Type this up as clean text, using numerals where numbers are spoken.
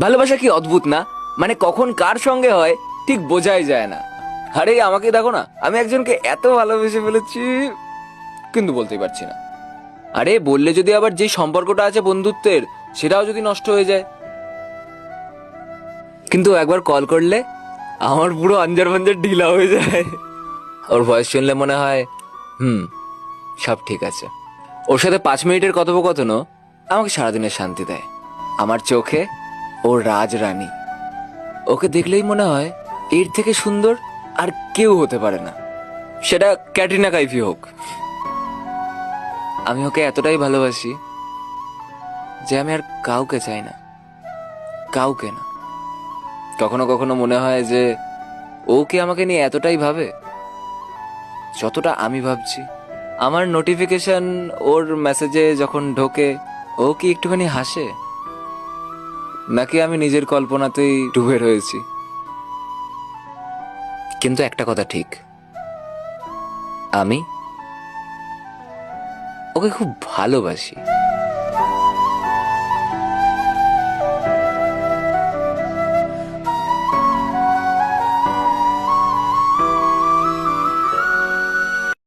ভালোবাসা কি অদ্ভুত না, মানে কখন কার সঙ্গে হয় ঠিক বোঝাই যায় না। আরে আমাকে দেখো না, আমি একজনকে এত ভালোবেসে ফেলেছি কিন্তু বলতেই পারছি না। আরে বললে যদি আবার যে সম্পর্কটা আছে বন্ধুত্বের সেটাও যদি নষ্ট হয়ে যায়। কিন্তু একবার কল করলে আমার পুরো আঞ্জার পাঞ্জার ঢিলা হয়ে যায়। ওর ভয়েস শুনলে মনে হয় সব ঠিক আছে। ওর সাথে 5 মিনিটের কথোপকথনও আমাকে সারাদিনের শান্তি দেয়। আমার চোখে ও রাজরানী। ওকে দেখলেই মনে হয় এর থেকে সুন্দর আর কেউ হতে পারে না, সেটা ক্যাটরিনা কাইফি হোক। আমি ওকে এতটাই ভালোবাসি যে আমি আর কাউকে চাই না, কাউকে না। কখনো কখনো মনে হয় যে ও কি আমাকে নিয়ে এতটাই ভাবে যতটা আমি ভাবছি। আমার নোটিফিকেশন ওর মেসেজে যখন ঢোকে ও কি একটুখানি হাসে, নাকি আমি নিজের কল্পনাতেই ডুবে রয়েছি। কিন্তু একটা কথা ঠিক, আমি ওকে খুব ভালোবাসি।